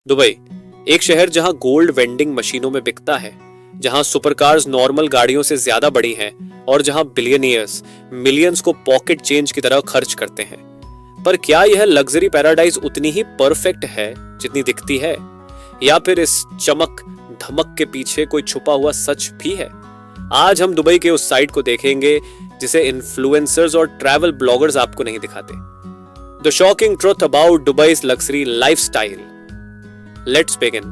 Dubai, एक शहर जहां गोल्ड वेंडिंग मशीनों में बिकता है, जहां सुपरकार्स नॉर्मल गाड़ियों से ज्यादा बड़ी हैं और जहां बिलियनियर्स मिलियंस को पॉकेट चेंज की तरह खर्च करते हैं। पर क्या यह लग्जरी पैराडाइज उतनी ही परफेक्ट है जितनी दिखती है, या फिर इस चमक धमक के पीछे कोई छुपा हुआ सच भी है? आज हम दुबई के उस साइड को देखेंगे जिसे इन्फ्लुएंसर्स और ट्रैवल ब्लॉगर्स आपको नहीं दिखाते। The shocking truth about Dubai's luxury lifestyle. Let's begin.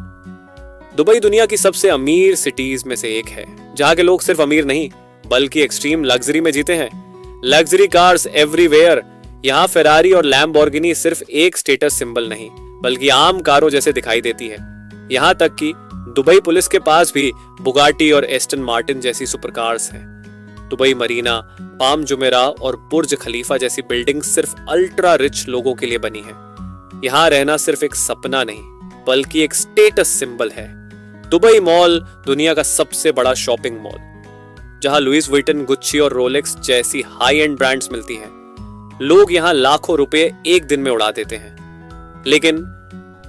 Dubai दुनिया की सबसे अमीर सिटीज में से एक है, जहां के लोग सिर्फ अमीर नहीं बल्कि एक्सट्रीम लग्जरी में जीते हैं। Luxury cars everywhere. यहाँ फेरारी और लैम्बोर्गिनी सिर्फ एक स्टेटस सिंबल नहीं बल्कि आम कारों जैसे दिखाई देती है। यहाँ तक कि दुबई पुलिस के पास भी बुगाटी और एस्टन मार्टिन जैसी सुपरकार्स हैं। दुबई मरीना, पाम जुमेरा और बुर्ज खलीफा जैसी बिल्डिंग सिर्फ अल्ट्रा रिच लोगों के लिए बनी है। यहाँ रहना सिर्फ एक सपना नहीं बल्कि एक स्टेटस सिंबल है। दुबई मॉल दुनिया का सबसे बड़ा शॉपिंग मॉल, जहां लुइस विटन, गुच्ची और रोलेक्स जैसी हाई एंड ब्रांड्स मिलती हैं। लोग यहाँ लाखों रुपए एक दिन में उड़ा देते हैं। लेकिन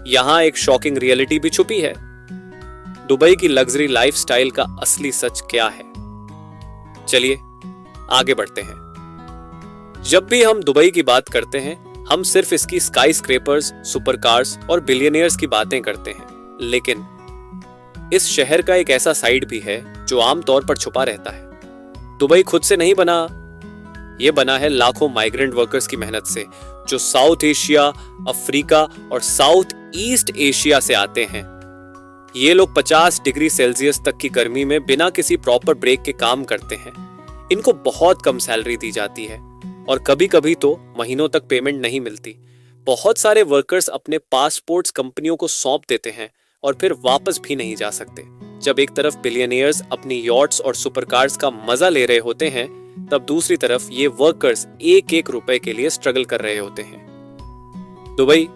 यहाँ एक शॉकिंग रियलिटी भी छुपी है। दुबई की लग्जरी लाइफस्टाइल का असली सच क्या है? चलिए आगे बढ़ते हैं। जब भी हम दुबई की बात करते हैं, हम सिर्फ इसकी स्काई स्क्रेपर्स, सुपरकार्स और बिलियनियर्स की बातें करते हैं, लेकिन इस शहर का एक ऐसा साइड भी है जो आमतौर पर छुपा रहता है। दुबई खुद से नहीं बना, यह बना है लाखों माइग्रेंट वर्कर्स की मेहनत से, जो साउथ एशिया, अफ्रीका और साउथ ईस्ट एशिया से आते हैं। ये लोग 50 डिग्री सेल्सियस तक की गर्मी में बिना किसी प्रॉपर ब्रेक के काम करते हैं। इनको बहुत कम सैलरी दी जाती है और कभी कभी तो महीनों तक पेमेंट नहीं मिलती। बहुत सारे वर्कर्स अपने पासपोर्ट्स कंपनियों को सौंप देते हैं और फिर वापस भी नहीं जा सकते। जब एक तरफ बिलियनियर्स अपनी यॉट्स और सुपरकार्स का मजा ले रहे होते हैं, तब दूसरी तरफ ये वर्कर्स एक एक रुपए के लिए स्ट्रगल कर रहे होते हैं। दुबई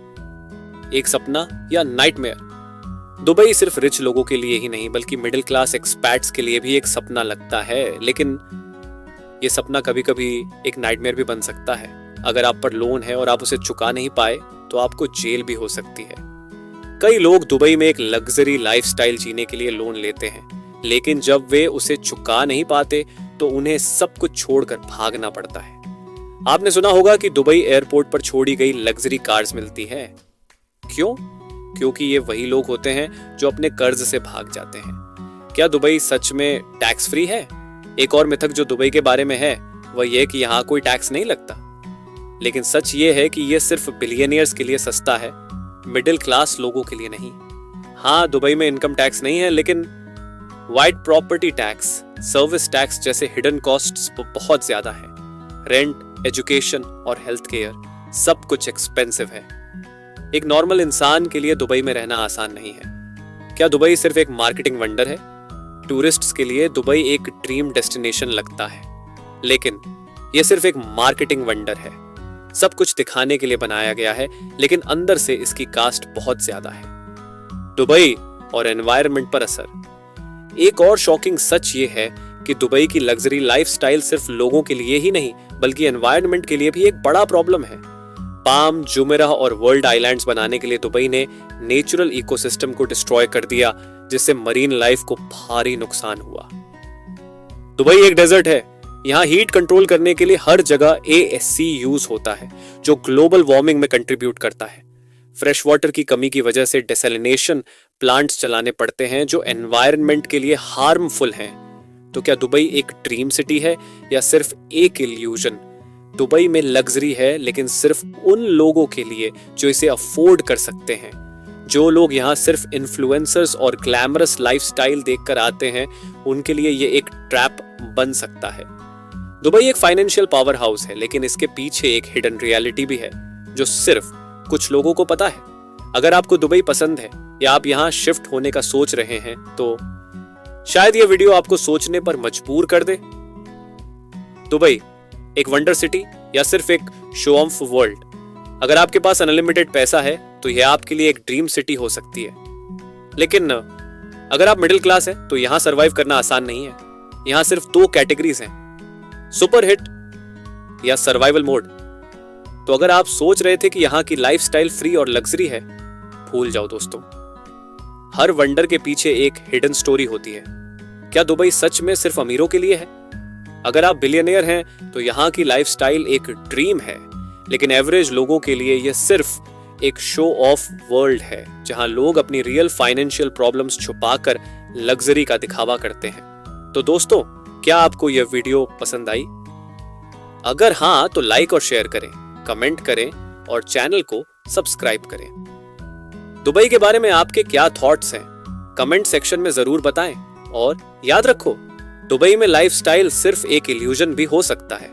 एक सपना या नाइटमेयर? दुबई सिर्फ रिच लोगों के लिए ही नहीं बल्कि मिडिल क्लास एक्सपैट्स के लिए भी एक सपना लगता है, लेकिन ये सपना कभी कभी एक नाइटमेयर भी बन सकता है। अगर आप पर लोन है और आप उसे चुका नहीं पाए तो आपको जेल भी हो सकती है। कई लोग दुबई में एक लग्जरी लाइफस्टाइल जीने के लिए लोन लेते हैं, लेकिन जब वे उसे चुका नहीं पाते तो उन्हें सब कुछ छोड़कर भागना पड़ता है। आपने सुना होगा कि दुबई एयरपोर्ट पर छोड़ी गई लग्जरी कार्स मिलती है। क्यों? क्योंकि ये वही लोग होते हैं जो अपने कर्ज से भाग जाते हैं। क्या दुबई सच में टैक्स फ्री है? एक और मिथक जो दुबई के बारे में है वह यह कि यहाँ कोई टैक्स नहीं लगता, लेकिन सच ये है कि यह सिर्फ बिलियनियर्स के लिए सस्ता है, मिडिल क्लास लोगों के लिए नहीं। हाँ, दुबई में इनकम टैक्स नहीं है, लेकिन white property tax, service tax जैसे हिडन कॉस्ट्स बहुत ज्यादा है। रेंट, एजुकेशन और हेल्थ केयर सब कुछ एक्सपेंसिव है। एक नॉर्मल इंसान के लिए दुबई में रहना आसान नहीं है। क्या दुबई सिर्फ एक मार्केटिंग वंडर है? टूरिस्ट्स के लिए दुबई एक ड्रीम डेस्टिनेशन लगता है, लेकिन यह सिर्फ एक मार्केटिंग वंडर है। सब कुछ दिखाने के लिए बनाया गया है, लेकिन अंदर से इसकी कास्ट बहुत ज्यादा है। दुबई और एनवायरनमेंट पर असर। एक और शॉकिंग सच ये है कि दुबई की लग्जरी लाइफस्टाइल सिर्फ लोगों के लिए ही नहीं बल्कि एनवायरनमेंट के लिए भी एक बड़ा प्रॉब्लम है। पाम, जुमेराह और वर्ल्ड आइलैंड्स बनाने के लिए दुबई ने नेचुरल इकोसिस्टम को डिस्ट्रॉय कर दिया, जिससे मरीन लाइफ को भारी नुकसान हुआ। दुबई एक डेजर्ट है। यहाँ हीट कंट्रोल करने के लिए हर जगह ASC यूज होता है, जो ग्लोबल वार्मिंग में कंट्रीब्यूट करता है। फ्रेश वाटर की कमी की वजह से डेसैलिनेशन प्लांट्स चलाने पड़ते हैं, जो एनवायरनमेंट के लिए हार्मफुल हैं। तो क्या दुबई एक ड्रीम सिटी है या सिर्फ एक इल्यूजन? दुबई में लग्जरी है, लेकिन सिर्फ उन लोगों के लिए जो इसे अफोर्ड कर सकते हैं। जो लोग यहाँ सिर्फ इन्फ्लुएंसर्स और ग्लैमरस लाइफस्टाइल देखकर आते हैं, उनके लिए ये एक ट्रैप बन सकता है। दुबई एक फाइनेंशियल पावर हाउस है, लेकिन इसके पीछे एक हिडन रियलिटी भी है जो सिर्फ कुछ लोगों को पता है। अगर आपको दुबई पसंद है या आप यहाँ शिफ्ट होने का सोच रहे हैं, तो शायद यह वीडियो आपको सोचने पर मजबूर कर दे। दुबई एक वंडर सिटी या सिर्फ एक शो ऑफ वर्ल्ड? अगर आपके पास अनलिमिटेड पैसा है तो यह आपके लिए एक ड्रीम सिटी हो सकती है, लेकिन अगर आप मिडिल क्लास हैं तो यहाँ सरवाइव करना आसान नहीं है। यहाँ सिर्फ 2 कैटेगरीज हैं, सुपर हिट या सर्वाइवल मोड। तो अगर आप सोच रहे थे कि यहाँ की लाइफस्टाइल फ्री और लग्जरी है, भूल जाओ दोस्तों। हर वंडर के पीछे एक हिडन स्टोरी होती है। क्या दुबई सच में सिर्फ अमीरों के लिए है? अगर आप बिलियनियर हैं तो यहाँ की लाइफस्टाइल एक ड्रीम है, लेकिन एवरेज लोगों के लिए यह सिर्फ एक शो ऑफ वर्ल्ड है जहां लोग अपनी रियल फाइनेंशियल प्रॉब्लम्स छुपाकर लग्जरी का दिखावा करते हैं। तो दोस्तों, क्या आपको यह वीडियो पसंद आई? अगर हाँ तो लाइक और शेयर करें, कमेंट करें और चैनल को सब्सक्राइब करें। दुबई के बारे में आपके क्या थॉट्स हैं? कमेंट सेक्शन में जरूर बताएं और याद रखो, दुबई में लाइफस्टाइल सिर्फ एक इल्यूजन भी हो सकता है।